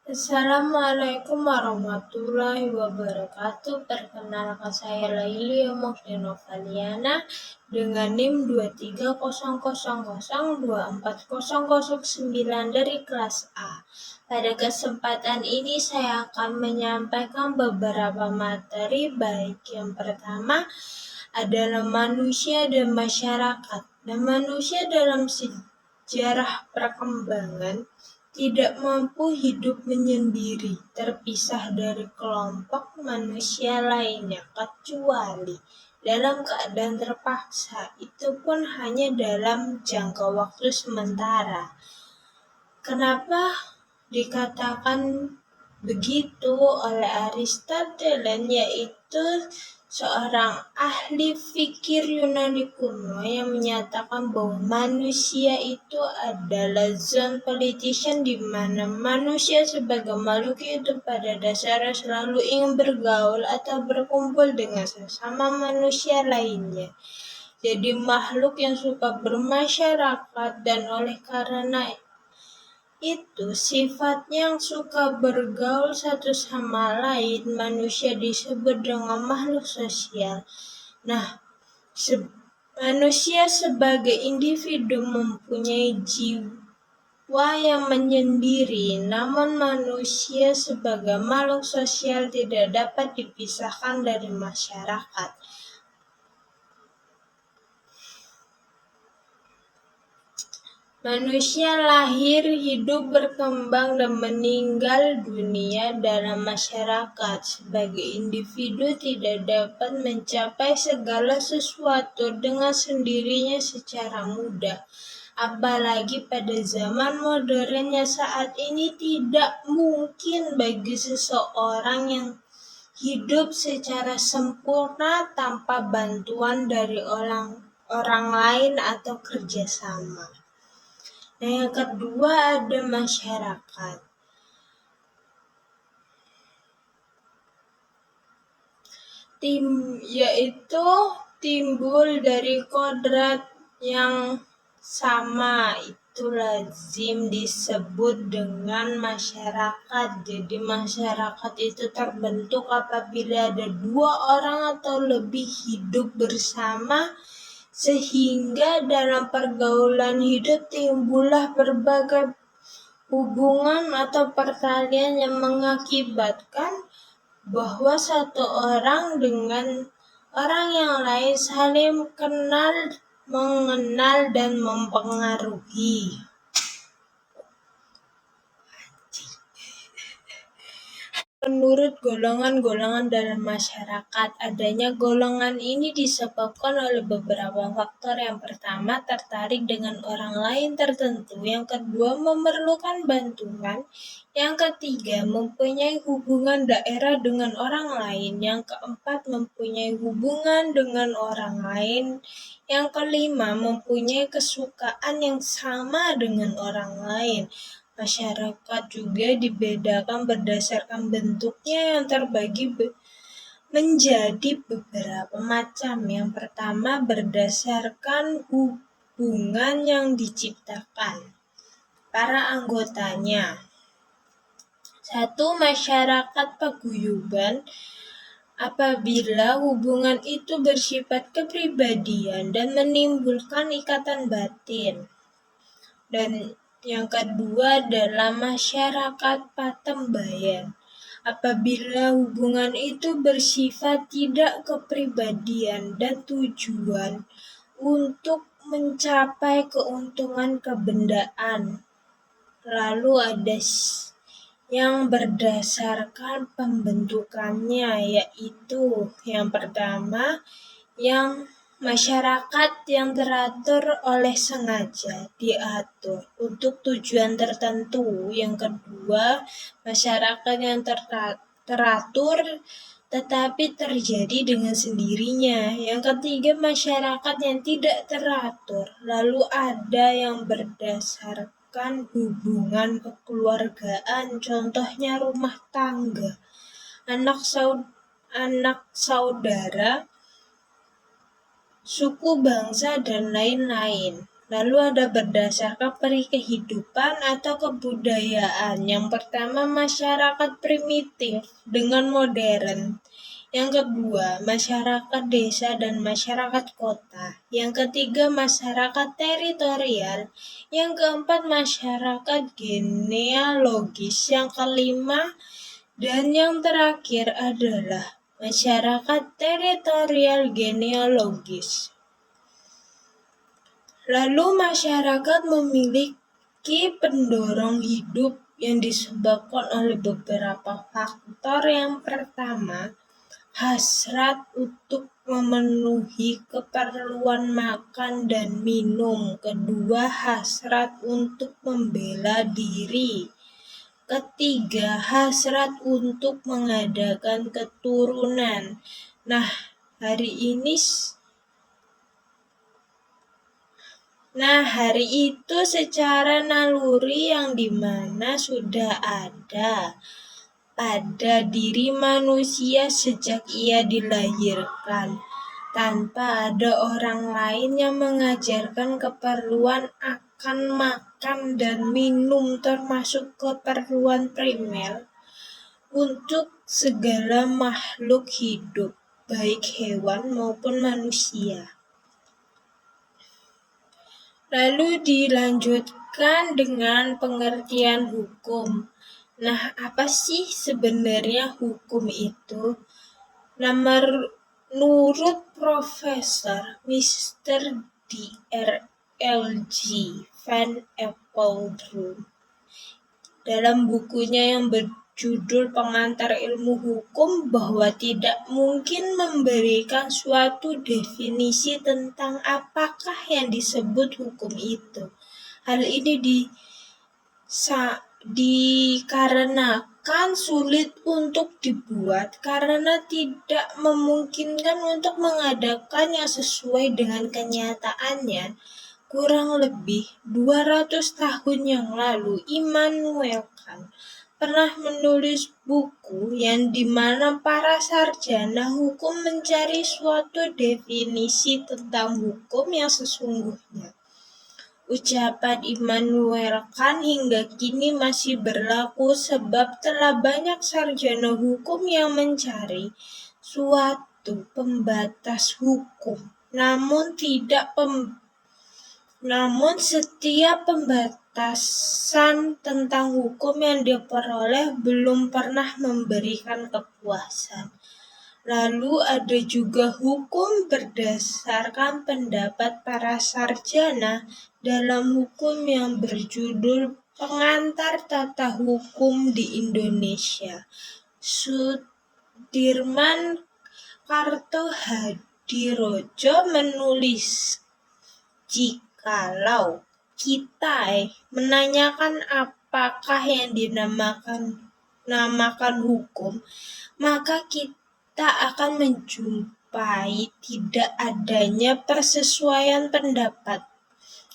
Assalamualaikum warahmatullahi wabarakatuh. Perkenalkan saya Laili Novaliana dengan NIM 23000240009 dari kelas A. Pada kesempatan ini saya akan menyampaikan beberapa materi, baik yang pertama adalah manusia dan masyarakat. Dan manusia dalam sejarah perkembangan tidak mampu hidup menyendiri, terpisah dari kelompok manusia lainnya, kecuali dalam keadaan terpaksa, itu pun hanya dalam jangka waktu sementara. Kenapa dikatakan begitu oleh Aristoteles, yaitu seorang ahli fikir Yunani kuno yang menyatakan bahwa manusia itu adalah zone politician, di mana manusia sebagai makhluk hidup pada dasarnya selalu ingin bergaul atau berkumpul dengan sesama manusia lainnya. Jadi makhluk yang suka bermasyarakat, dan oleh karena itu sifatnya yang suka bergaul satu sama lain, manusia disebut dengan makhluk sosial. Nah, manusia sebagai individu mempunyai jiwa yang menyendiri, namun manusia sebagai makhluk sosial tidak dapat dipisahkan dari masyarakat. Manusia lahir, hidup, berkembang, dan meninggal dunia dalam masyarakat. Sebagai individu tidak dapat mencapai segala sesuatu dengan sendirinya secara mudah. Apalagi pada zaman modern yang saat ini tidak mungkin bagi seseorang yang hidup secara sempurna tanpa bantuan dari orang lain atau kerjasama. Nah, yang kedua ada masyarakat. Yaitu timbul dari kodrat yang sama, itu lazim disebut dengan masyarakat. Jadi masyarakat itu terbentuk apabila ada dua orang atau lebih hidup bersama, sehingga dalam pergaulan hidup timbullah berbagai hubungan atau pertalian yang mengakibatkan bahwa satu orang dengan orang yang lain saling mengenal dan mempengaruhi. Menurut golongan-golongan dalam masyarakat, adanya golongan ini disebabkan oleh beberapa faktor. Yang pertama, tertarik dengan orang lain tertentu. Yang kedua, memerlukan bantuan. Yang ketiga, mempunyai hubungan daerah dengan orang lain. Yang keempat, mempunyai hubungan dengan orang lain. Yang kelima, mempunyai kesukaan yang sama dengan orang lain. Masyarakat juga dibedakan berdasarkan bentuknya yang terbagi menjadi beberapa macam. Yang pertama, berdasarkan hubungan yang diciptakan para anggotanya. 1. Masyarakat paguyuban. Apabila hubungan itu bersifat kepribadian dan menimbulkan ikatan batin. Dan yang kedua adalah masyarakat patembayan. Apabila hubungan itu bersifat tidak kepribadian dan tujuan untuk mencapai keuntungan kebendaan. Lalu ada yang berdasarkan pembentukannya, yaitu yang pertama, yang masyarakat yang teratur oleh sengaja, diatur untuk tujuan tertentu. Yang kedua, masyarakat yang teratur tetapi terjadi dengan sendirinya. Yang ketiga, masyarakat yang tidak teratur. Lalu ada yang berdasarkan hubungan kekeluargaan, contohnya rumah tangga, anak saudara, suku, bangsa, dan lain-lain. Lalu ada berdasarkan peri kehidupan atau kebudayaan. Yang pertama masyarakat primitif dengan modern. Yang kedua, masyarakat desa dan masyarakat kota. Yang ketiga, masyarakat teritorial. Yang keempat, masyarakat genealogis. Yang kelima, dan yang terakhir adalah masyarakat teritorial genealogis. Lalu masyarakat memiliki pendorong hidup yang disebabkan oleh beberapa faktor. Yang pertama, hasrat untuk memenuhi keperluan makan dan minum. Kedua, hasrat untuk membela diri. Ketiga, hasrat untuk mengadakan keturunan. Nah, hari itu secara naluri yang dimana sudah ada pada diri manusia sejak ia dilahirkan, tanpa ada orang lain yang mengajarkan keperluan akan makan dan minum termasuk keperluan primer untuk segala makhluk hidup, baik hewan maupun manusia. Lalu dilanjutkan dengan pengertian hukum. Nah, apa sih sebenarnya hukum itu? Menurut Profesor Mr. Dr. L.G. Van Apeldoorn dalam bukunya yang berjudul Pengantar Ilmu Hukum bahwa tidak mungkin memberikan suatu definisi tentang apakah yang disebut hukum itu. Hal ini dikarenakan sulit untuk dibuat karena tidak memungkinkan untuk mengadakan yang sesuai dengan kenyataannya. Kurang lebih 200 tahun yang lalu, Immanuel Kant pernah menulis buku yang dimana para sarjana hukum mencari suatu definisi tentang hukum yang sesungguhnya. Ucapan Immanuel Kant hingga kini masih berlaku sebab telah banyak sarjana hukum yang mencari suatu pembatas hukum. Namun setiap pembatasan tentang hukum yang diperoleh belum pernah memberikan kepuasan. Lalu ada juga hukum berdasarkan pendapat para sarjana dalam hukum yang berjudul Pengantar Tata Hukum di Indonesia. Sudirman Kartohadirojo menulis, jikalau kita menanyakan apakah yang dinamakan hukum, maka kita akan menjumpai tidak adanya persesuaian pendapat.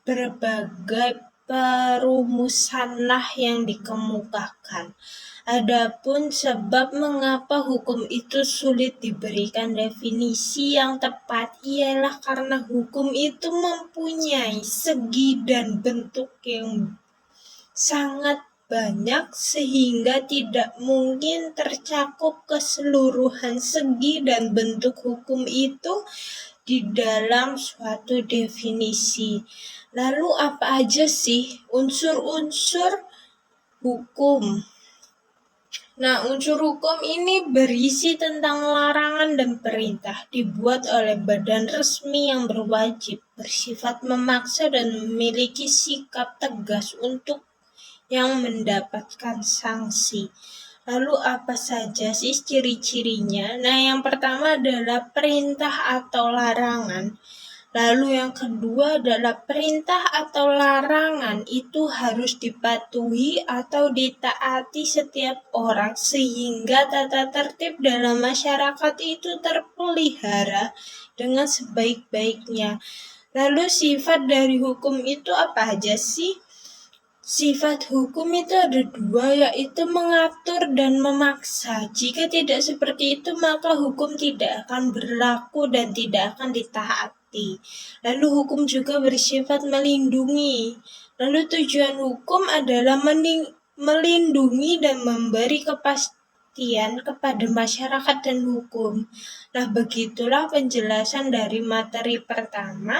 Berbagai perumusanlah yang dikemukakan. Adapun sebab mengapa hukum itu sulit diberikan definisi yang tepat ialah karena hukum itu mempunyai segi dan bentuk yang sangat banyak sehingga tidak mungkin tercakup keseluruhan segi dan bentuk hukum itu di dalam suatu definisi. Lalu apa aja sih unsur-unsur hukum? Nah, unsur hukum ini berisi tentang larangan dan perintah, dibuat oleh badan resmi yang berwajib, bersifat memaksa dan memiliki sikap tegas untuk yang mendapatkan sanksi. Lalu apa saja sih ciri-cirinya? Nah, yang pertama adalah perintah atau larangan. Lalu yang kedua adalah perintah atau larangan itu harus dipatuhi atau ditaati setiap orang sehingga tata tertib dalam masyarakat itu terpelihara dengan sebaik-baiknya. Lalu sifat dari hukum itu apa aja sih? Sifat hukum itu ada dua, yaitu mengatur dan memaksa. Jika tidak seperti itu, maka hukum tidak akan berlaku dan tidak akan ditaati. bukti. Lalu hukum juga bersifat melindungi. Lalu tujuan hukum adalah melindungi dan memberi kepastian kepada masyarakat dan hukum. Nah, begitulah penjelasan dari materi pertama.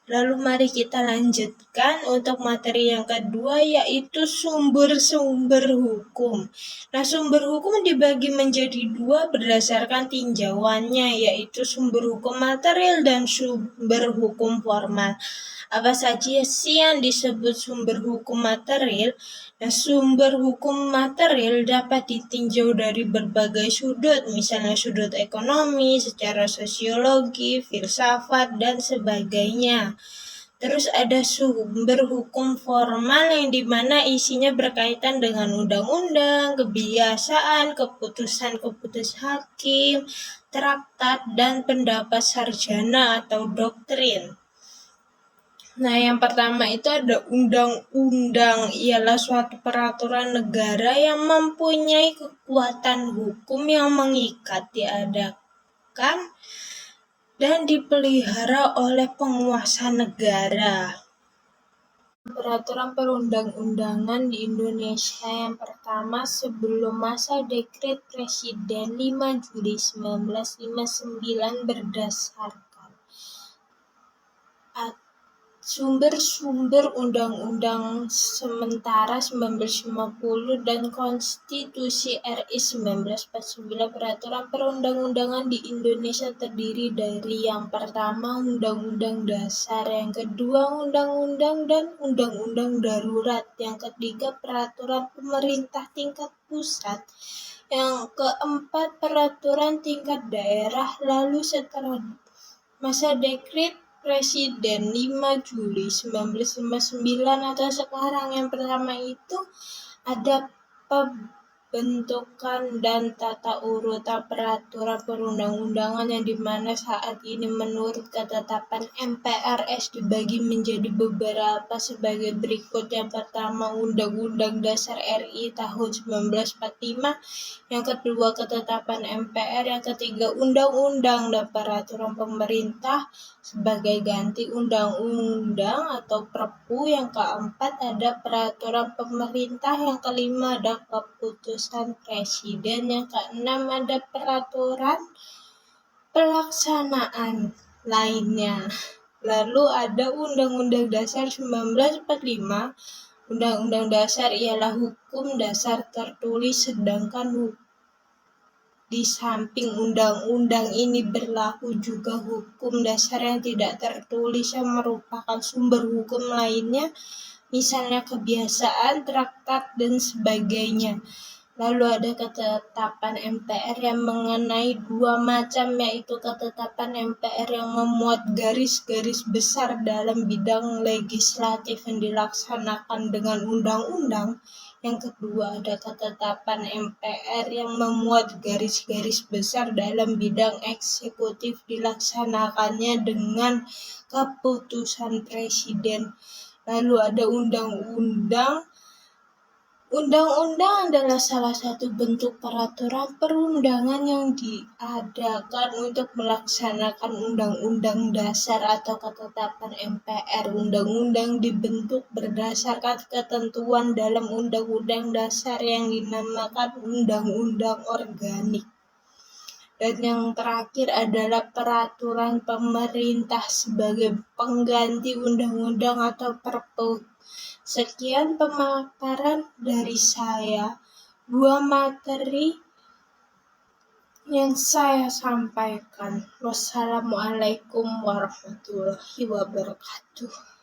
Lalu mari kita lanjutkan untuk materi yang kedua, yaitu sumber-sumber hukum. Nah, sumber hukum dibagi menjadi dua berdasarkan tinjauannya, yaitu sumber hukum material dan sumber hukum formal. Apa saja sih yang disebut sumber hukum material? Nah, sumber hukum material dapat ditinjau dari berbagai sudut, misalnya sudut ekonomi, secara sosiologi, filsafat, dan sebagainya. Terus ada sumber hukum formal yang dimana isinya berkaitan dengan undang-undang, kebiasaan, keputusan-keputusan hakim, traktat, dan pendapat sarjana atau doktrin. Nah, yang pertama itu ada undang-undang, ialah suatu peraturan negara yang mempunyai kekuatan hukum yang mengikat, diadakan dan dipelihara oleh penguasa negara. Peraturan perundang-undangan di Indonesia yang pertama sebelum masa Dekret Presiden 5 Juli 1959 berdasarkan sumber-sumber Undang-Undang Sementara 1950 dan Konstitusi RI 1949. Peraturan perundang-undangan di Indonesia terdiri dari yang pertama Undang-Undang Dasar, yang kedua Undang-Undang dan Undang-Undang Darurat, yang ketiga Peraturan Pemerintah tingkat pusat, yang keempat Peraturan tingkat daerah. Lalu setelah masa Dekret Presiden 5 Juli 1959 atau sekarang yang pertama itu ada pembentukan dan tata urutan peraturan perundang-undangan yang dimana saat ini menurut ketetapan MPRS dibagi menjadi beberapa sebagai berikut. Yang pertama Undang-Undang Dasar RI tahun 1945, yang kedua ketetapan MPR, yang ketiga Undang-Undang dan peraturan pemerintah sebagai ganti undang-undang atau Perpu, yang keempat ada peraturan pemerintah, yang kelima ada keputusan presiden, yang keenam ada peraturan pelaksanaan lainnya. Lalu ada Undang-Undang Dasar 1945. Undang-Undang Dasar ialah hukum dasar tertulis, sedangkan di samping undang-undang ini berlaku juga hukum dasar yang tidak tertulis yang merupakan sumber hukum lainnya, misalnya kebiasaan, traktat, dan sebagainya. Lalu ada ketetapan MPR yang mengenai dua macam, yaitu ketetapan MPR yang memuat garis-garis besar dalam bidang legislatif yang dilaksanakan dengan undang-undang. Yang kedua ada ketetapan MPR yang memuat garis-garis besar dalam bidang eksekutif, dilaksanakannya dengan keputusan presiden. Lalu ada undang-undang. Undang-undang adalah salah satu bentuk peraturan perundangan yang diadakan untuk melaksanakan undang-undang dasar atau ketetapan MPR. Undang-undang dibentuk berdasarkan ketentuan dalam undang-undang dasar yang dinamakan undang-undang organik. Dan yang terakhir adalah peraturan pemerintah sebagai pengganti undang-undang atau Perpu. Sekian pemaparan dari saya, dua materi yang saya sampaikan. Wassalamualaikum warahmatullahi wabarakatuh.